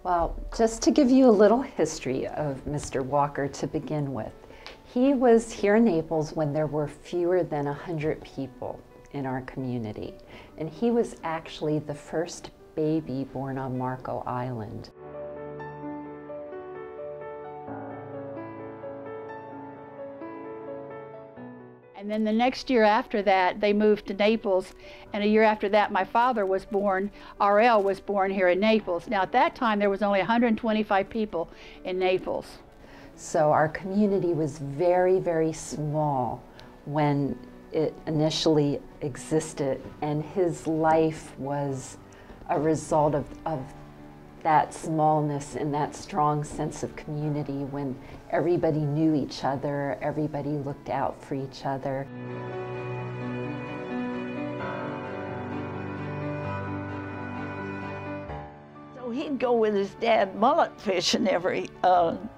Well, just to give you a little history of Mr. Walker to begin with, he was here in Naples when there were fewer than 100 people in our community, and he was actually the first baby born on Marco Island. And then the next year after that, they moved to Naples, and a year after that, my father was born. RL was born here in Naples. Now, at that time, there was only 125 people in Naples. So our community was very, very small when it initially existed, and his life was a result of that smallness and that strong sense of community when everybody knew each other, everybody looked out for each other. So he'd go with his dad mullet fishing every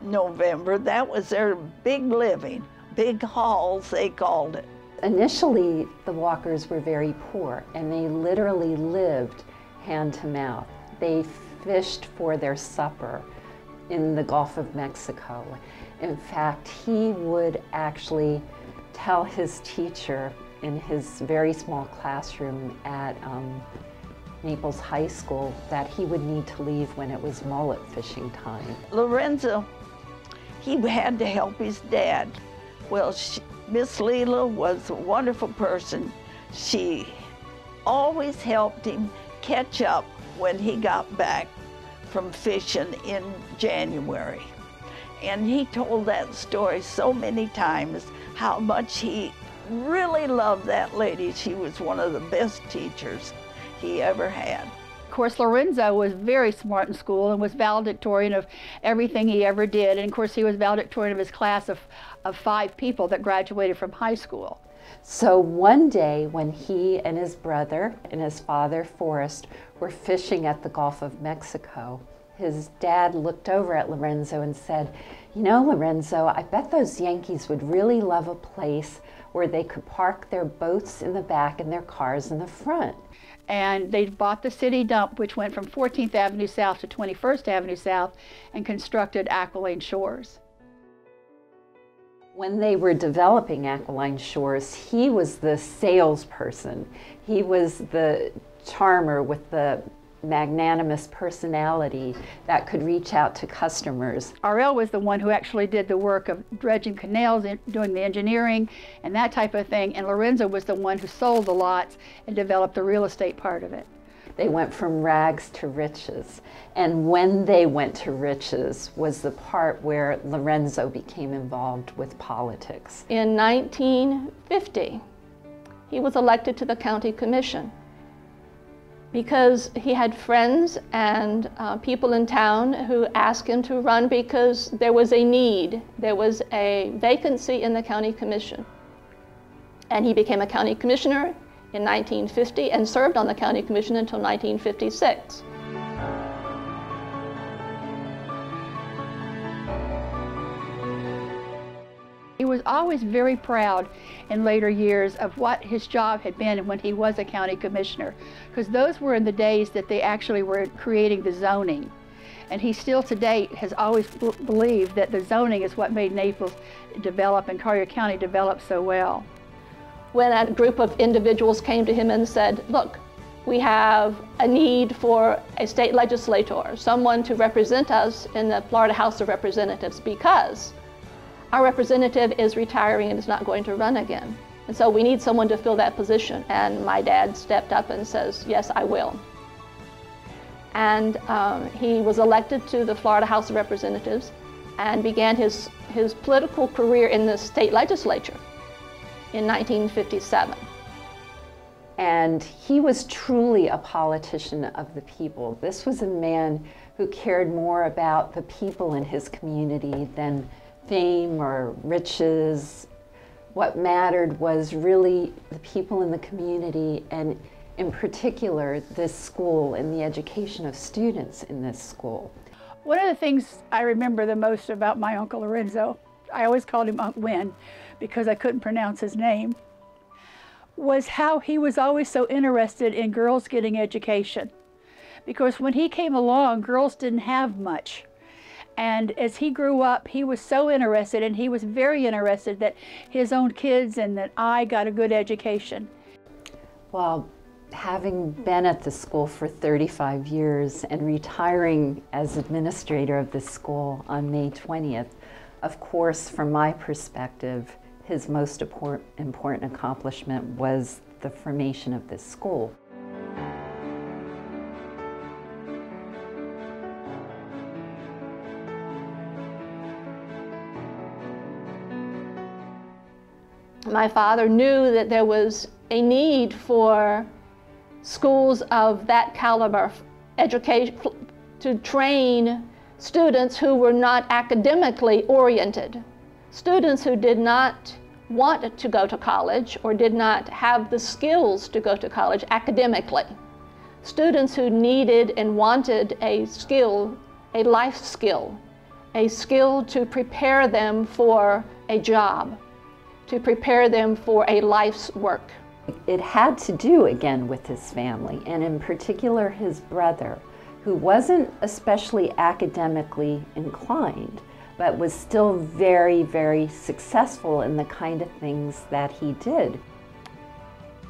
November. That was their big living, big hauls they called it. Initially, the Walkers were very poor, and they literally lived hand to mouth. They fished for their supper in the Gulf of Mexico. In fact, he would actually tell his teacher in his very small classroom at Naples High School that he would need to leave when it was mullet fishing time. Lorenzo, he had to help his dad. Well, Miss Leela was a wonderful person. She always helped him catch up when he got back from fishing in January. And he told that story so many times, how much he really loved that lady. She was one of the best teachers he ever had. Of course, Lorenzo was very smart in school and was valedictorian of everything he ever did. And of course, he was valedictorian of his class of 5 people that graduated from high school. So one day when he and his brother and his father, Forrest, were fishing at the Gulf of Mexico, his dad looked over at Lorenzo and said, "You know, Lorenzo, I bet those Yankees would really love a place where they could park their boats in the back and their cars in the front." And they bought the city dump, which went from 14th Avenue South to 21st Avenue South, and constructed Aquiline Shores. When they were developing Aquiline Shores, he was the salesperson. He was the charmer with the magnanimous personality that could reach out to customers. RL was the one who actually did the work of dredging canals, doing the engineering and that type of thing, and Lorenzo was the one who sold the lots and developed the real estate part of it. They went from rags to riches, and when they went to riches was the part where Lorenzo became involved with politics. In 1950, he was elected to the county commission because he had friends and people in town who asked him to run because there was a need. There was a vacancy in the county commission. And he became a county commissioner in 1950 and served on the county commission until 1956. He was always very proud in later years of what his job had been when he was a county commissioner, because those were in the days that they actually were creating the zoning. And he still to date has always believed that the zoning is what made Naples develop and Collier County develop so well. When a group of individuals came to him and said, "Look, we have a need for a state legislator, someone to represent us in the Florida House of Representatives, because our representative is retiring and is not going to run again. And so we need someone to fill that position." And my dad stepped up and says, "Yes, I will." And he was elected to the Florida House of Representatives and began his political career in the state legislature in 1957. And he was truly a politician of the people. This was a man who cared more about the people in his community than fame or riches. What mattered was really the people in the community, and in particular this school and the education of students in this school. One of the things I remember the most about my Uncle Lorenzo, I always called him Unc Win because I couldn't pronounce his name, was how he was always so interested in girls getting education. because when he came along, girls didn't have much. And as he grew up, he was so interested, and he was very interested that his own kids and that I got a good education. Well, having been at the school for 35 years and retiring as administrator of the school on May 20th, of course, from my perspective, his most important accomplishment was the formation of this school. My father knew that there was a need for schools of that caliber, education, to train students who were not academically oriented, students who did not want to go to college or did not have the skills to go to college academically, students who needed and wanted a skill, a life skill, a skill to prepare them for a job, to prepare them for a life's work. It had to do again with his family, and in particular his brother, who wasn't especially academically inclined, but was still very, very successful in the kind of things that he did.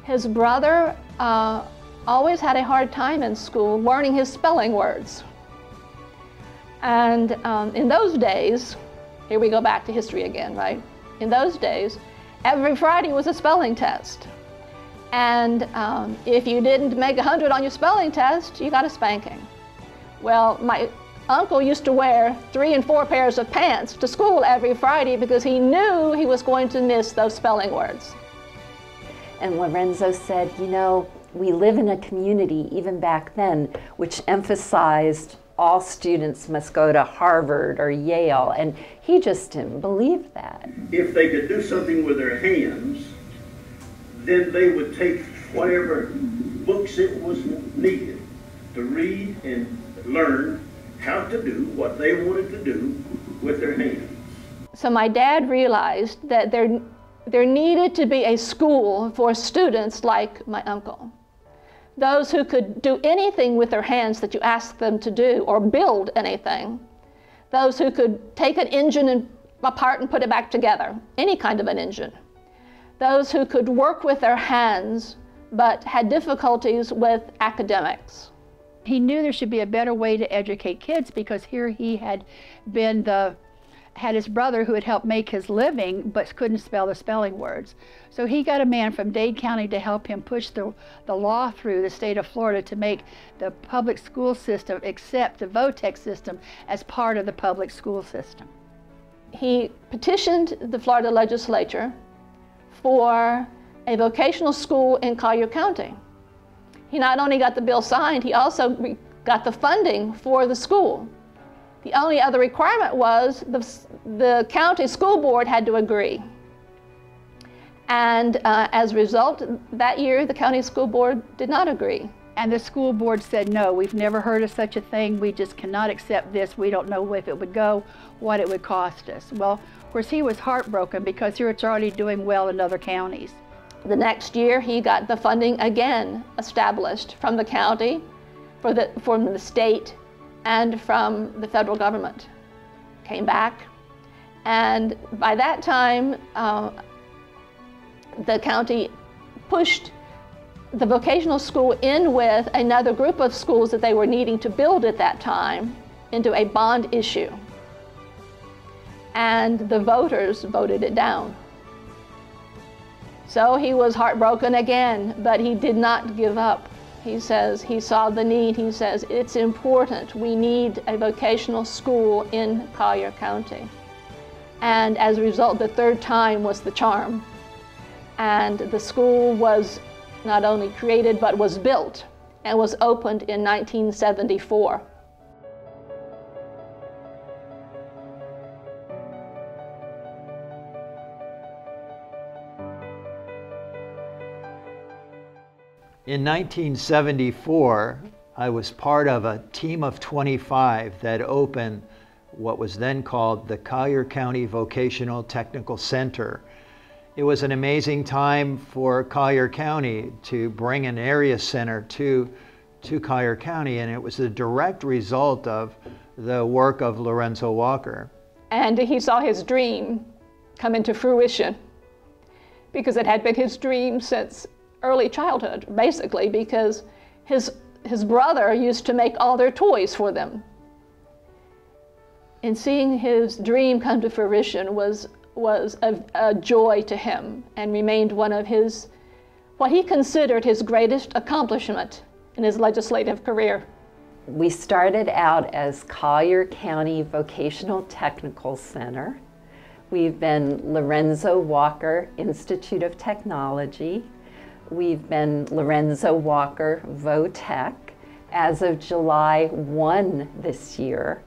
His brother always had a hard time in school learning his spelling words. And in those days, here we go back to history again, right? In those days, every Friday was a spelling test. And if you didn't make 100 on your spelling test, you got a spanking. Well, my uncle used to wear 3 and 4 pairs of pants to school every Friday because he knew he was going to miss those spelling words. And Lorenzo said, you know, we live in a community, even back then, which emphasized all students must go to Harvard or Yale, and he just didn't believe that. If they could do something with their hands, then they would take whatever books it was needed to read and learn how to do what they wanted to do with their hands. So my dad realized that there needed to be a school for students like my uncle. Those who could do anything with their hands that you asked them to do, or build anything. Those who could take an engine apart and put it back together, any kind of an engine. Those who could work with their hands, but had difficulties with academics. He knew there should be a better way to educate kids, because here he had been had his brother who had helped make his living but couldn't spell the spelling words. So he got a man from Dade County to help him push the law through the state of Florida to make the public school system accept the VOTEC system as part of the public school system. He petitioned the Florida legislature for a vocational school in Collier County. He not only got the bill signed, he also got the funding for the school. The only other requirement was the county school board had to agree. And as a result, that year the county school board did not agree. And the school board said, no, we've never heard of such a thing. We just cannot accept this. We don't know if it would go, what it would cost us. Well, of course, he was heartbroken because here it's already doing well in other counties. The next year, he got the funding again established from the county, from the state, and from the federal government. Came back, and by that time, the county pushed the vocational school in with another group of schools that they were needing to build at that time into a bond issue. And the voters voted it down. So he was heartbroken again, but he did not give up. He says he saw the need. He says, it's important. We need a vocational school in Collier County. And as a result, the third time was the charm. And the school was not only created, but was built and was opened in 1974. In 1974, I was part of a team of 25 that opened what was then called the Collier County Vocational Technical Center. It was an amazing time for Collier County to bring an area center to to Collier County, and it was a direct result of the work of Lorenzo Walker. And he saw his dream come into fruition, because it had been his dream since early childhood, basically, because his brother used to make all their toys for them. And seeing his dream come to fruition was a joy to him, and remained one of his, what he considered his greatest accomplishment in his legislative career. We started out as Collier County Vocational Technical Center. We've been Lorenzo Walker Institute of Technology. We've been Lorenzo Walker VoTech. As of July 1 this year,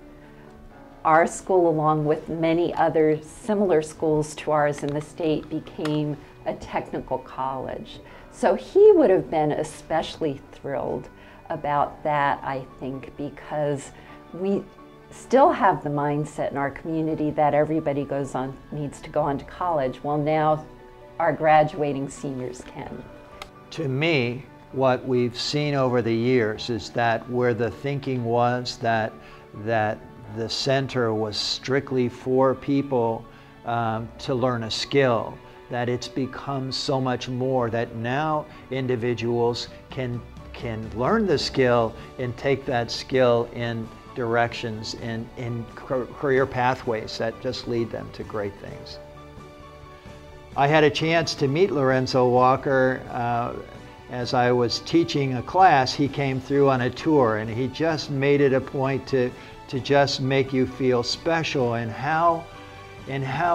our school, along with many other similar schools to ours in the state, became a technical college. So he would have been especially thrilled about that, I think, because we still have the mindset in our community that everybody needs to go on to college. Well, now our graduating seniors can. To me, what we've seen over the years is that where the thinking was that the center was strictly for people to learn a skill, that it's become so much more that now individuals can learn the skill and take that skill in directions in career pathways that just lead them to great things. I had a chance to meet Lorenzo Walker as I was teaching a class. He came through on a tour, and he just made it a point to just make you feel special, and how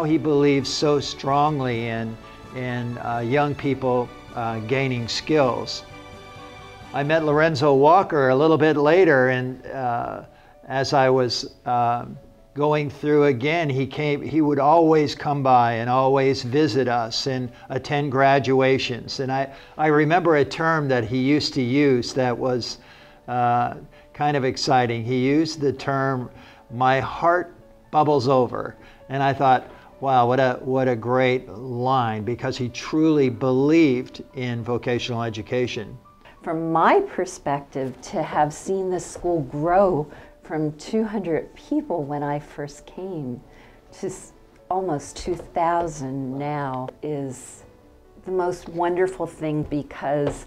he believes so strongly in young people gaining skills. I met Lorenzo Walker a little bit later, and as I was going through again, he would always come by and always visit us and attend graduations. And I remember a term that he used to use that was kind of exciting. He used the term, "My heart bubbles over." And I thought, wow, what a great line, because he truly believed in vocational education. From my perspective, to have seen the school grow from 200 people when I first came to almost 2,000 now is the most wonderful thing, because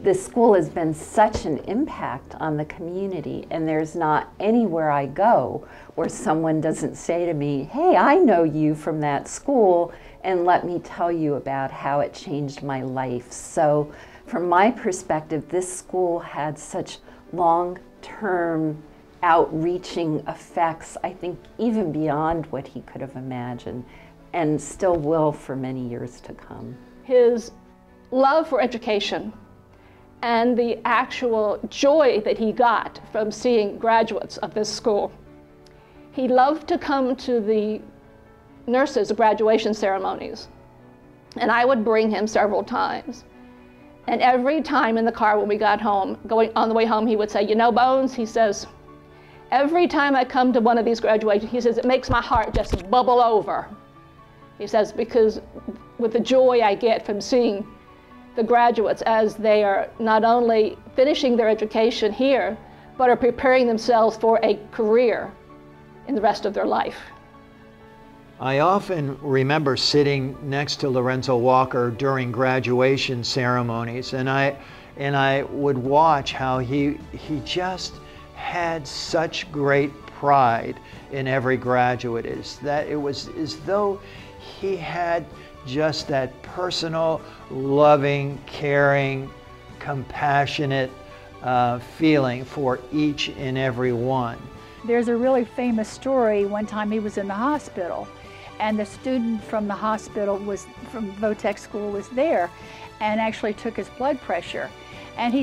this school has been such an impact on the community, and there's not anywhere I go where someone doesn't say to me, "Hey, I know you from that school, and let me tell you about how it changed my life." So from my perspective, this school had such long-term outreaching effects, I think even beyond what he could have imagined, and still will for many years to come. His love for education and the actual joy that he got from seeing graduates of this school. He loved to come to the nurses' graduation ceremonies, and I would bring him several times. And every time in the car when we got home, on the way home, he would say, "You know, Bones," he says, "every time I come to one of these graduations," he says, "it makes my heart just bubble over." He says, because with the joy I get from seeing the graduates as they are not only finishing their education here, but are preparing themselves for a career in the rest of their life. I often remember sitting next to Lorenzo Walker during graduation ceremonies, and I would watch how he just had such great pride in every graduate. It was as though he had just that personal, loving, caring, compassionate feeling for each and every one. There's a really famous story. One time he was in the hospital, and the student from the hospital from VoTech school was there, and actually took his blood pressure. And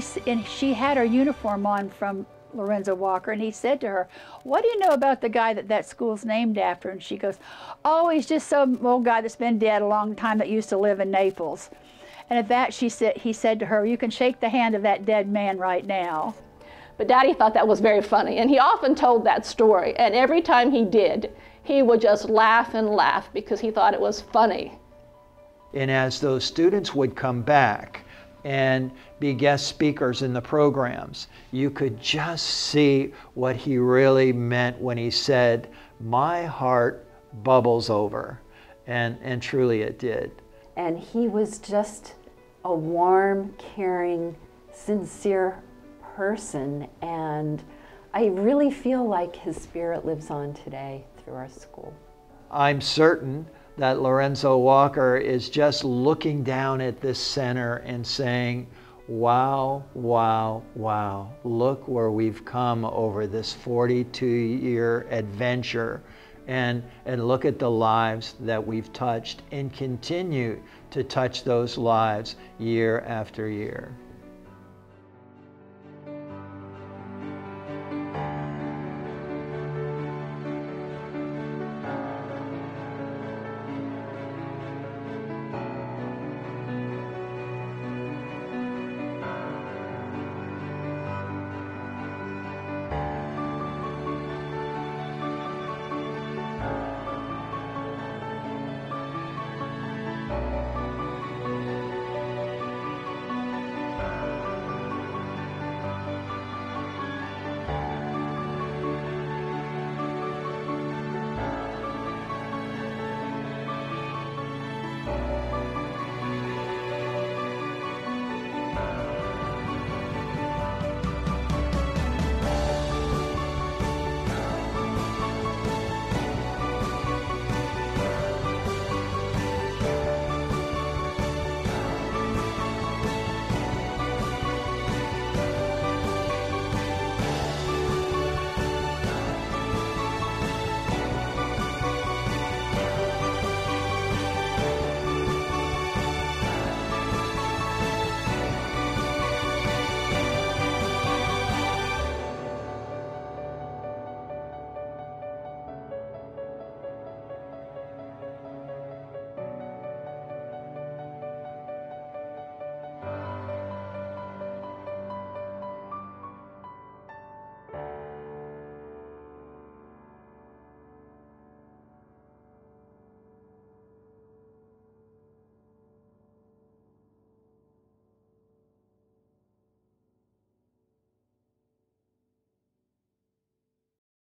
she had her uniform on from Lorenzo Walker, and he said to her, "What do you know about the guy that school's named after?" And she goes, "Oh, he's just some old guy that's been dead a long time that used to live in Naples." And at that, he said to her, "You can shake the hand of that dead man right now." But Daddy thought that was very funny, and he often told that story, and every time he did, he would just laugh and laugh because he thought it was funny. And as those students would come back, and be guest speakers in the programs. You could just see what he really meant when he said, "My heart bubbles over." And truly it did. And he was just a warm, caring, sincere person, and I really feel like his spirit lives on today through our school. I'm certain that Lorenzo Walker is just looking down at this center and saying, wow, wow, wow, look where we've come over this 42-year adventure, and look at the lives that we've touched and continue to touch those lives year after year.